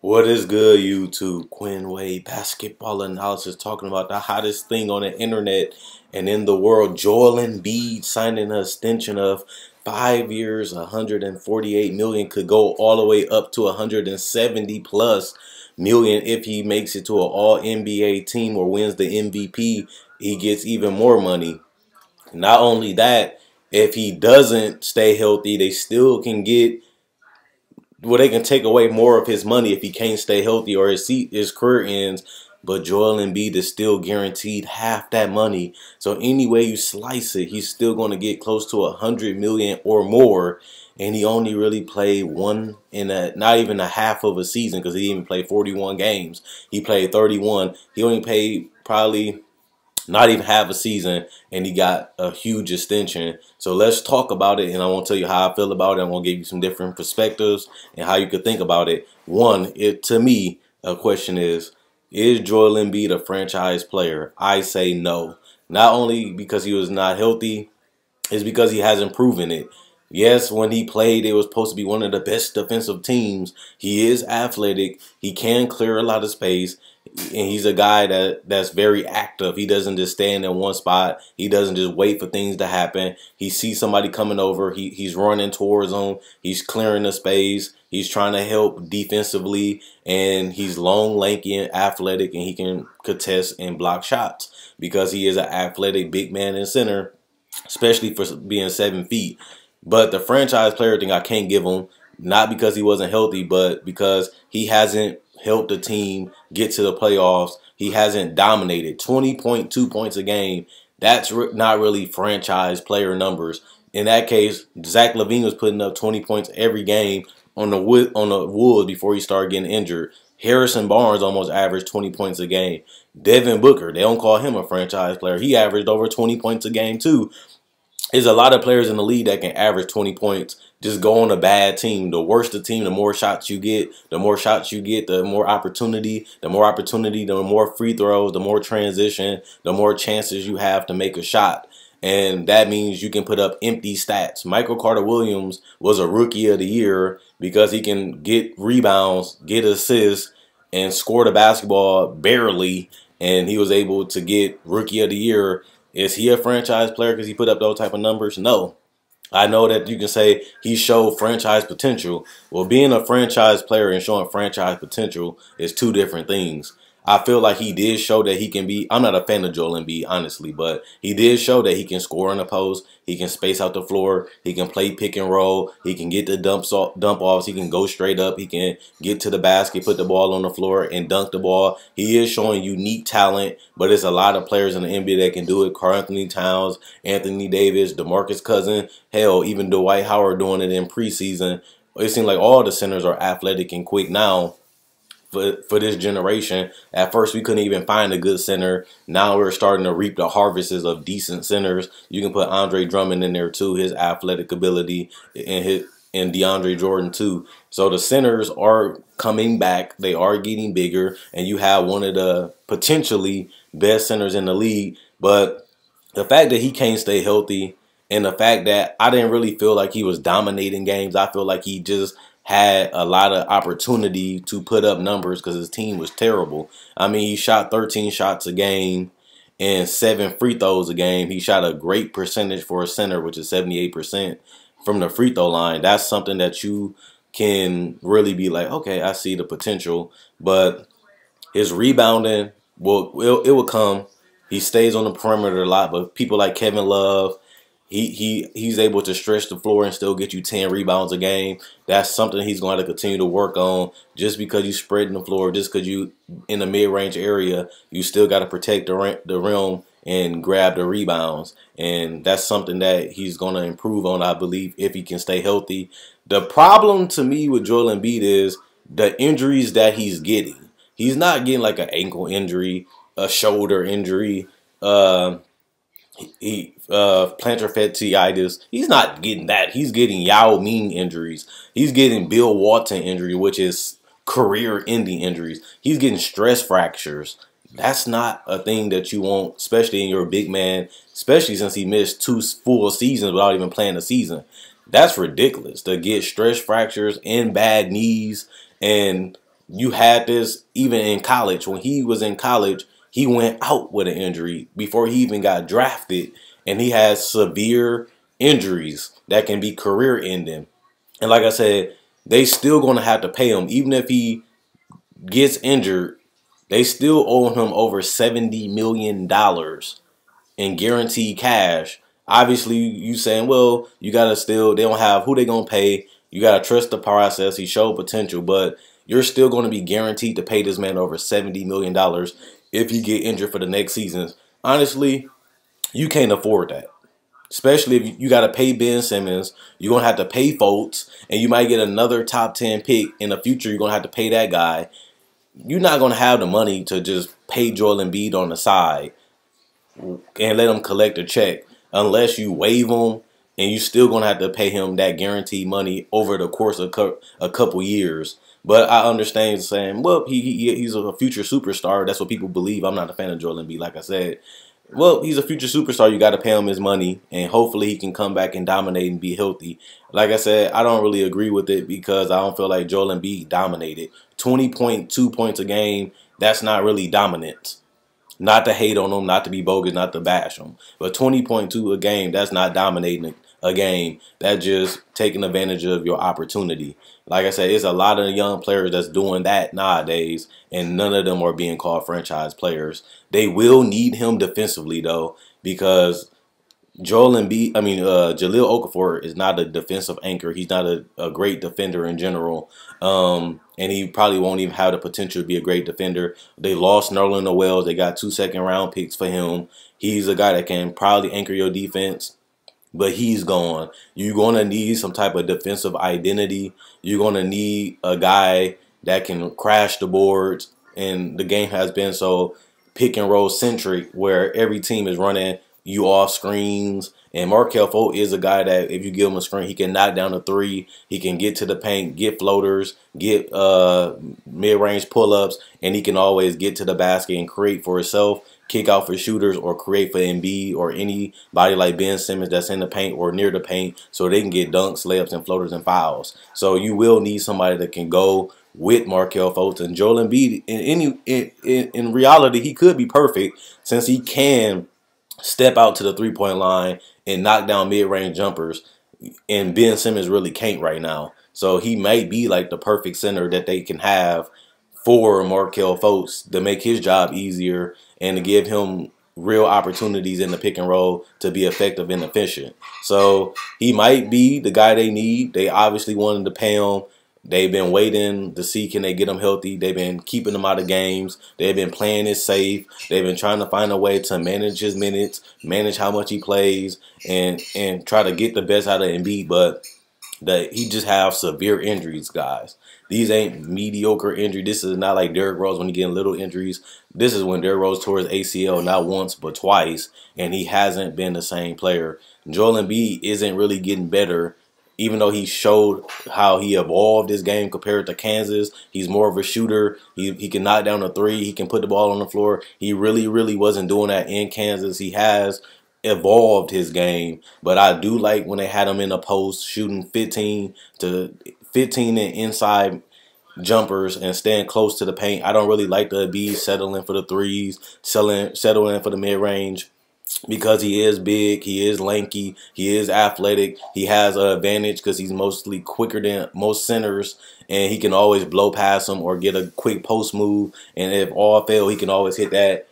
What is good, YouTube? Quinn Wade basketball analysis talking about the hottest thing on the internet and in the world. Joel Embiid signing an extension of 5 years, 148 million, could go all the way up to 170 plus million if he makes it to an All NBA team or wins the MVP. He gets even more money. Not only that, if he doesn't stay healthy, they still can get they can take away more of his money if he can't stay healthy or his career ends. But Joel Embiid is still guaranteed half that money. So any way you slice it, he's still going to get close to 100 million or more. And he only really played not even a half of a season, because he even played 41 games. He played 31. He only played probably not even half a season, and he got a huge extension. So let's talk about it, and I want to tell you how I feel about it. I'm going to give you some different perspectives and how you could think about it. One, to me, a question is Joel Embiid a franchise player? I say no. Not only because he was not healthy, it's because he hasn't proven it. Yes, when he played, it was supposed to be one of the best defensive teams. He is athletic. He can clear a lot of space. And he's a guy that's very active. He doesn't just stand in one spot. He doesn't just wait for things to happen. He sees somebody coming over. He's running towards them. He's clearing the space. He's trying to help defensively. And he's long, lanky, and athletic. And he can contest and block shots because he is an athletic big man and center, especially for being 7 feet. But the franchise player thing I can't give him, not because he wasn't healthy, but because he hasn't helped the team get to the playoffs. He hasn't dominated. 20.2 points a game. That's not really franchise player numbers. In that case, Zach LaVine was putting up 20 points every game on the wood before he started getting injured. Harrison Barnes almost averaged 20 points a game. Devin Booker, they don't call him a franchise player. He averaged over 20 points a game too. There's a lot of players in the league that can average 20 points. Just go on a bad team. The worse the team, the more shots you get. The more shots you get, the more opportunity. The more opportunity, the more free throws, the more transition, the more chances you have to make a shot. And that means you can put up empty stats. Michael Carter-Williams was a Rookie of the Year because he can get rebounds, get assists, and score the basketball barely. And he was able to get Rookie of the Year. Is he a franchise player because he put up those type of numbers? No. I know that you can say he showed franchise potential. Well, being a franchise player and showing franchise potential is two different things. I feel like he did show that he can be. I'm not a fan of Joel Embiid, honestly, but he did show that he can score in the post. He can space out the floor. He can play pick and roll. He can get the dump offs. He can go straight up. He can get to the basket, put the ball on the floor, and dunk the ball. He is showing unique talent, but there's a lot of players in the NBA that can do it. Karl-Anthony Towns, Anthony Davis, DeMarcus Cousins, hell, even Dwight Howard doing it in preseason. It seems like all the centers are athletic and quick now. For this generation, at first we couldn't even find a good center. Now we're starting to reap the harvests of decent centers. You can put Andre Drummond in there too, his athletic ability, and DeAndre Jordan too. So the centers are coming back. They are getting bigger, and you have one of the potentially best centers in the league. But the fact that he can't stay healthy, and the fact that I didn't really feel like he was dominating games, I feel like he just had a lot of opportunity to put up numbers because his team was terrible. I mean, he shot 13 shots a game and 7 free throws a game. He shot a great percentage for a center, which is 78% from the free throw line. That's something that you can really be like, okay, I see the potential. But his rebounding, it will come. He stays on the perimeter a lot, but people like Kevin Love, he's able to stretch the floor and still get you 10 rebounds a game. That's something he's going to continue to work on. Just because you spreading the floor, just because you in the mid-range area, you still got to protect the rim and grab the rebounds. And that's something that he's going to improve on, I believe, if he can stay healthy. The problem to me with Joel Embiid is the injuries that he's getting. He's not getting like an ankle injury, a shoulder injury, plantar fasciitis. He's not getting that. He's getting Yao Ming injuries. He's getting Bill Walton injury, which is career-ending injuries. He's getting stress fractures. That's not a thing that you want, especially in your big man, especially since he missed 2 full seasons without even playing a season. That's ridiculous to get stress fractures and bad knees and You had this even in college. When he was in college, he went out with an injury before he even got drafted, and he has severe injuries that can be career ending. And like I said, they still going to have to pay him. Even if he gets injured, they still owe him over $70 million in guaranteed cash. Obviously, you saying, well, you got to still, they don't have who they going to pay. You got to trust the process. He showed potential, but you're still going to be guaranteed to pay this man over $70 million if he get injured for the next seasons. Honestly, you can't afford that. Especially if you got to pay Ben Simmons, you're going to have to pay Fultz, and you might get another top 10 pick in the future. You're going to have to pay that guy. You're not going to have the money to just pay Joel Embiid on the side and let him collect a check unless you waive him, and you still going to have to pay him that guaranteed money over the course of a couple years. But I understand saying, well, he's a future superstar. That's what people believe. I'm not a fan of Joel Embiid, like I said. Well, he's a future superstar. You got to pay him his money, and hopefully he can come back and dominate and be healthy. Like I said, I don't really agree with it because I don't feel like Joel Embiid dominated. 20.2 points a game, that's not really dominance. Not to hate on him, not to be bogus, not to bash him. But 20.2 a game, that's not dominating a game. That's just taking advantage of your opportunity. Like I said, it's a lot of young players that's doing that nowadays, and none of them are being called franchise players. They will need him defensively, though, because Jaleel Okafor is not a defensive anchor. He's not a great defender in general. And he probably won't even have the potential to be a great defender. They lost Nerlens Wells. They got 2 second-round picks for him. He's a guy that can probably anchor your defense, but he's gone. You're going to need some type of defensive identity. You're going to need a guy that can crash the boards. And the game has been so pick-and-roll centric where every team is running you off screens. And Markelle Fultz is a guy that if you give him a screen, he can knock down a three. He can get to the paint, get floaters, get mid-range pull-ups, and he can always get to the basket and create for himself, kick out for shooters, or create for Embiid or anybody like Ben Simmons that's in the paint or near the paint so they can get dunks, layups, and floaters and fouls. So you will need somebody that can go with Markelle Fultz. And Joel Embiid, in reality, he could be perfect since he can step out to the three-point line and knock down mid-range jumpers, and Ben Simmons really can't right now. So he might be like the perfect center that they can have for Markelle Fultz to make his job easier and to give him real opportunities in the pick and roll to be effective and efficient. So he might be the guy they need. They obviously wanted to pay him. They've been waiting to see can they get him healthy. They've been keeping him out of games. They've been playing it safe. They've been trying to find a way to manage his minutes, manage how much he plays, and try to get the best out of Embiid. But he just have severe injuries, guys. These ain't mediocre injuries. This is not like Derrick Rose when he getting little injuries. This is when Derrick Rose tore his ACL not once but twice, and he hasn't been the same player. Joel Embiid isn't really getting better. Even though he showed how he evolved his game compared to Kansas, he's more of a shooter. He can knock down a three. He can put the ball on the floor. He really, really wasn't doing that in Kansas. He has evolved his game. But I do like when they had him in the post, shooting 15 and inside jumpers and staying close to the paint. I don't really like the Embiid settling for the threes, settling for the mid-range. Because he is big, he is lanky, he is athletic, he has an advantage because he's mostly quicker than most centers, and he can always blow past them or get a quick post move. And if all fail, he can always hit that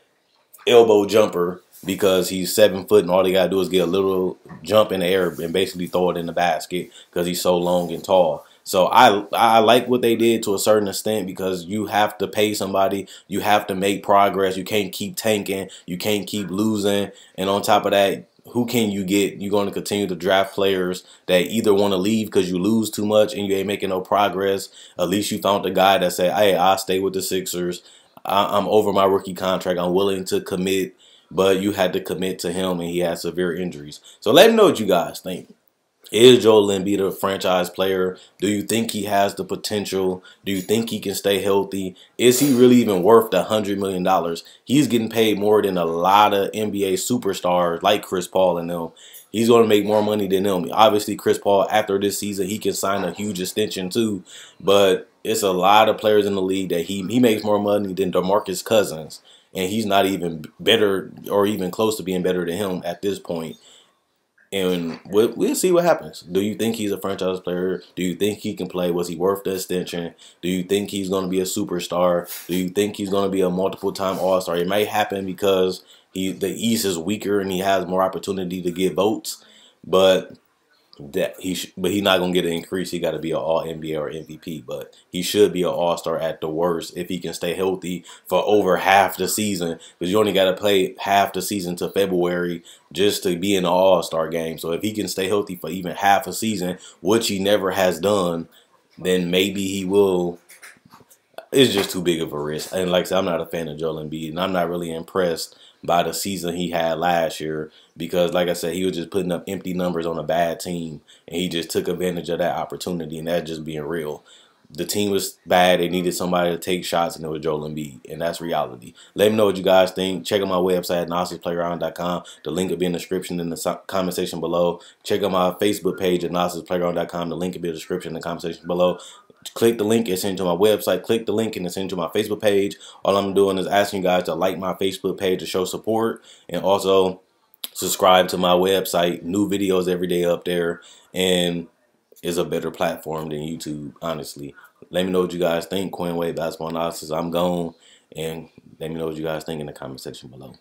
elbow jumper because he's 7 foot and all he got to do is get a little jump in the air and basically throw it in the basket because he's so long and tall. So I like what they did to a certain extent because you have to pay somebody. You have to make progress. You can't keep tanking. You can't keep losing. And on top of that, who can you get? You're going to continue to draft players that either want to leave because you lose too much and you ain't making no progress. At least you found the guy that said, hey, I'll stay with the Sixers. I'm over my rookie contract. I'm willing to commit. But you had to commit to him and he had severe injuries. So let me know what you guys think. Is Joel Embiid a franchise player? Do you think he has the potential? Do you think he can stay healthy? Is he really even worth the $100 million? He's getting paid more than a lot of NBA superstars like Chris Paul and them. He's going to make more money than them. Obviously, Chris Paul, after this season, he can sign a huge extension too. But it's a lot of players in the league that he makes more money than DeMarcus Cousins. And he's not even better or even close to being better than him at this point. And we'll see what happens. Do you think he's a franchise player? Do you think he can play? Was he worth the extension? Do you think he's going to be a superstar? Do you think he's going to be a multiple-time All-Star? It may happen because the East is weaker and he has more opportunity to get votes, but but he's not gonna get an increase. He got to be an All NBA or MVP, but he should be an All Star at the worst if he can stay healthy for over half the season. Because you only got to play half the season to February just to be in the All Star game. So if he can stay healthy for even half a season, which he never has done, then maybe he will. It's just too big of a risk. And like I said, I'm not a fan of Joel Embiid, and I'm not really impressed by the season he had last year because, like I said, he was just putting up empty numbers on a bad team, and he just took advantage of that opportunity, and that's just being real. The team was bad. They needed somebody to take shots, and it was Joel Embiid, and that's reality. Let me know what you guys think. Check out my website at NosisPlayground.com. The link will be in the description in the comment section below. Check out my Facebook page at NosisPlayground.com. The link will be in the description in the comment section below. Click the link and send to my website. Click the link and send to my Facebook page. All I'm doing is asking you guys to like my Facebook page to show support, and also subscribe to my website. New videos every day up there, and is a better platform than YouTube, honestly. Let me know what you guys think. Quinn Wade Basketball Analysis. I'm gone, and let me know what you guys think in the comment section below.